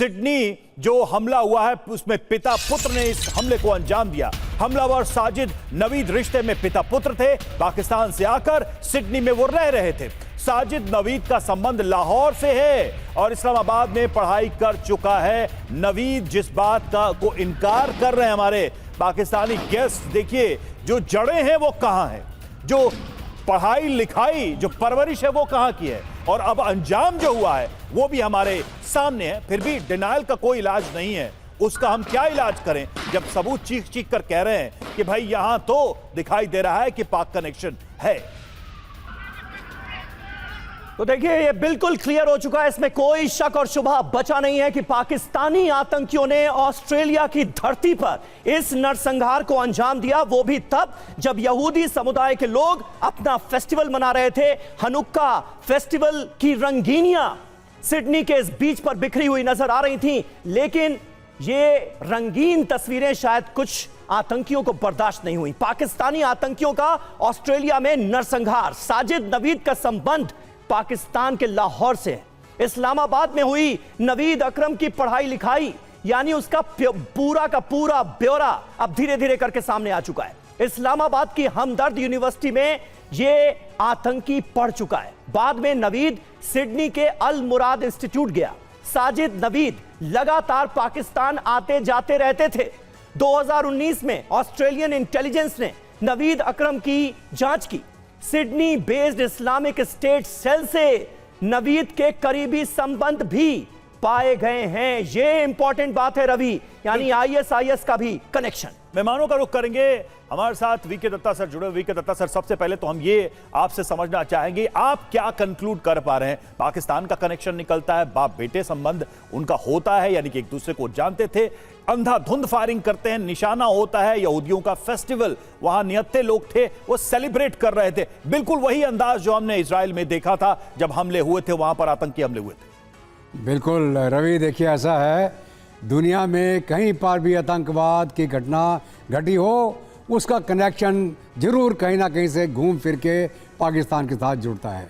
Sydney जो हमला हुआ है उसमें पिता पुत्र ने इस हमले को अंजाम दिया। हमलावर साजिद नवीद रिश्ते में पिता पुत्र थे, पाकिस्तान से आकर सिडनी में वो रह रहे थे। साजिद नवीद का संबंध लाहौर से है और इस्लामाबाद में पढ़ाई कर चुका है। नवीद जिस बात का को इनकार कर रहे हैं हमारे पाकिस्तानी गेस्ट, देखिए जो जड़ें हैं वो कहां हैं, जो पढ़ाई लिखाई जो परवरिश है वो कहां की है, और अब अंजाम जो हुआ है वो भी हमारे सामने है। फिर भी डिनायल का कोई इलाज नहीं है, उसका हम क्या इलाज करें जब सबूत चीख चीख कर कह रहे हैं कि भाई यहां तो दिखाई दे रहा है कि पाक कनेक्शन है। तो देखिए ये बिल्कुल क्लियर हो चुका है, इसमें कोई शक और शुबा बचा नहीं है कि पाकिस्तानी आतंकियों ने ऑस्ट्रेलिया की धरती पर इस नरसंहार को अंजाम दिया, वो भी तब जब यहूदी समुदाय के लोग अपना फेस्टिवल मना रहे थे। हनुक्का फेस्टिवल की रंगीनियां सिडनी के इस बीच पर बिखरी हुई नजर आ रही थी, लेकिन ये रंगीन तस्वीरें शायद कुछ आतंकियों को बर्दाश्त नहीं हुई। पाकिस्तानी आतंकियों का ऑस्ट्रेलिया में नरसंहार। साजिद नवीद का संबंध पाकिस्तान के लाहौर से है। इस्लामाबाद में हुई नवीद अकरम की पढ़ाई लिखाई, यानी उसका पूरा का पूरा ब्यौरा अब धीरे धीरे करके सामने आ चुका है। इस्लामाबाद की हमदर्द यूनिवर्सिटी में यह आतंकी पढ़ चुका है। बाद में नवीद सिडनी के अल मुराद इंस्टीट्यूट गया। साजिद नवीद लगातार पाकिस्तान आते जाते रहते थे। 2019 में ऑस्ट्रेलियन इंटेलिजेंस ने नवीद अकरम की जांच की। Sydney based Islamic State cell से नवीद के करीबी संबंध भी पाए गए हैं। यह इंपॉर्टेंट बात है रवि, यानी आईएसआईएस का भी कनेक्शन। मेहमानों का रुख करेंगे, हमारे साथ वीके दत्ता सर जुड़े। वीके दत्ता सर, सबसे पहले तो हम ये आपसे समझना चाहेंगे, आप क्या कंक्लूड कर पा रहे हैं? पाकिस्तान का कनेक्शन निकलता है, बाप बेटे संबंध उनका होता है, यानी कि एक दूसरे को जानते थे, अंधाधुंध फायरिंग करते हैं, निशाना होता है यहूदियों का फेस्टिवल, वहां नियत्ते लोग थे, वो सेलिब्रेट कर रहे थे। बिल्कुल वही अंदाज जो हमने इजराइल में देखा था जब हमले हुए थे, वहां पर आतंकी हमले हुए थे। बिल्कुल रवि, देखिए ऐसा है, दुनिया में कहीं पर भी आतंकवाद की घटना घटी हो, उसका कनेक्शन जरूर कहीं ना कहीं से घूम फिर के पाकिस्तान के साथ जुड़ता है।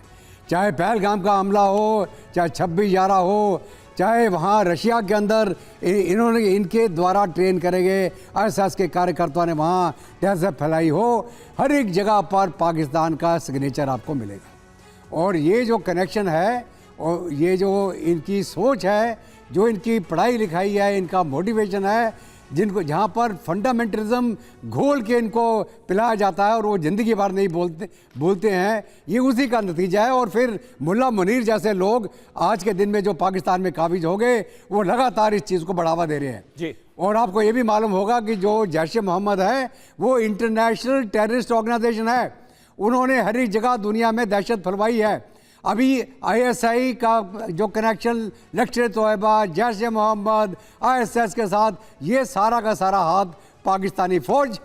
चाहे पहलगाम का हमला हो, चाहे 26/11 हो, चाहे वहाँ रशिया के अंदर इन्होंने इनके द्वारा ट्रेन करे गए आईएसआईएस के कार्यकर्ताओं ने वहाँ दहशत फैलाई हो, हर एक जगह पर पाकिस्तान का सिग्नेचर आपको मिलेगा। और ये जो कनेक्शन है और ये जो इनकी सोच है, जो इनकी पढ़ाई लिखाई है, इनका मोटिवेशन है, जिनको जहाँ पर फंडामेंटलिज्म घोल के इनको पिलाया जाता है और वो ज़िंदगी भर नहीं बोलते हैं, ये उसी का नतीजा है। और फिर मुल्ला मुनीर जैसे लोग आज के दिन में जो पाकिस्तान में काबिज हो गए, वो लगातार इस चीज़ को बढ़ावा दे रहे हैं जी। और आपको ये भी मालूम होगा कि जो जैश-ए-मोहम्मद है वो इंटरनेशनल टेररिस्ट ऑर्गेनाइजेशन है, उन्होंने हर एक जगह दुनिया में दहशत फैलवाई है। अभी आईएसआई का जो कनेक्शन लश्कर-ए-तोयबा, जैश-ए-मोहम्मद, आईएसआईएस के साथ, ये सारा का सारा हाथ पाकिस्तानी फौज,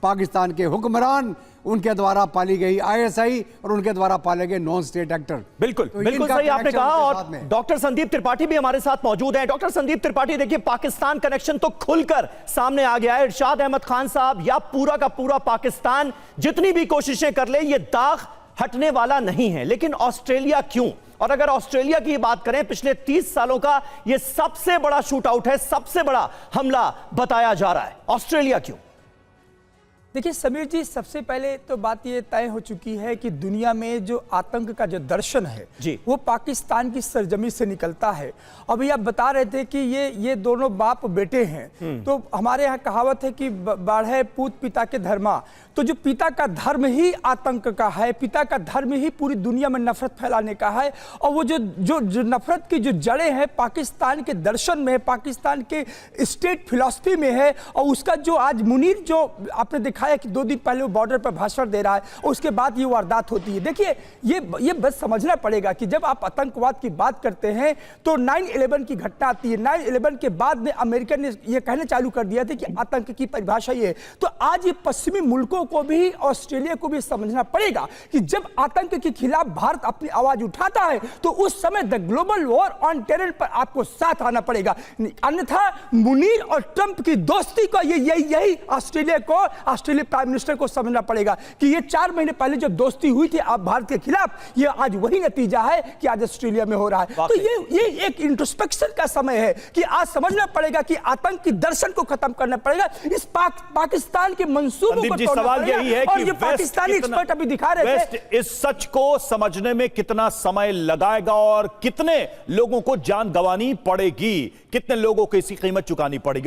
पाकिस्तान के हुक्मरान, उनके द्वारा पाली गई आईएसआई और उनके द्वारा पाले गए नॉन स्टेट एक्टर। बिल्कुल तो बिल्कुल सही आपने कहा। और डॉक्टर संदीप त्रिपाठी भी हमारे साथ मौजूद हैं। डॉक्टर संदीप त्रिपाठी, देखिए पाकिस्तान कनेक्शन तो खुलकर सामने आ गया है। इरशाद अहमद खान साहब या पूरा का पूरा पाकिस्तान जितनी भी कोशिशें कर ले, ये दाग हटने वाला नहीं है। लेकिन ऑस्ट्रेलिया क्यों? और अगर ऑस्ट्रेलिया की बात करें, पिछले 30 सालों का यह सबसे बड़ा शूट आउट है, सबसे बड़ा हमला बताया जा रहा है। ऑस्ट्रेलिया क्यों? देखिए समीर जी, सबसे पहले तो बात ये तय हो चुकी है कि दुनिया में जो आतंक का जो दर्शन है जी, वो पाकिस्तान की सरजमी से निकलता है। अभी आप बता रहे थे कि ये दोनों बाप बेटे हैं, तो हमारे यहाँ कहावत है कि बाढ़े पूत पिता के धर्मा। तो जो पिता का धर्म ही आतंक का है, पिता का धर्म ही पूरी दुनिया में नफरत फैलाने का है। और वो जो नफरत की जो जड़ें हैं पाकिस्तान के दर्शन में, पाकिस्तान के स्टेट फिलॉसफी में है। और उसका जो आज मुनीर जो आपने दिखाया कि 2 दिन पहले वो बॉर्डर पर भाषण दे रहा है और उसके बाद ये वारदात होती है। देखिए ये बस समझना पड़ेगा कि जब आप आतंकवाद की बात करते हैं तो 9/11 की घटना आती है। 9/11 के बाद में अमेरिका ने ये कहना चालू कर दिया था कि आतंक की परिभाषा ये है। तो आज ये पश्चिमी मुल्कों को भी, ऑस्ट्रेलिया को भी समझना पड़ेगा कि जब आतंक के खिलाफ भारत अपनी आवाज उठाता है तो उस समय the global war on terror पर आपको साथ आना पड़ेगा। अन्यथा मुनीर और ट्रंप की दोस्ती का यही ऑस्ट्रेलिया ऑस्ट्रेलिया प्राइम मिनिस्टर को समझना पड़ेगा कि ये 4 महीने पहले जो दोस्ती हुई थी आप भारत के खिलाफ, ये आज वही नतीजा है कि आज ऑस्ट्रेलिया में हो रहा है। तो ये एक इंट्रोस्पेक्शन का समय है कि आज समझना पड़ेगा कि आतंक की दर्शन को खत्म करना पड़ेगा, इस पाकिस्तान के मंसूबों को तोड़ना सवाल यही है और कि ये पाकिस्तानी एक्सपर्ट अभी दिखा रहे थे इस सच को समझने में कितना समय लगाएगा और कितने लोगों को जान गंवानी पड़ेगी, कितने लोगों को इसकी कीमत चुकानी पड़ेगी।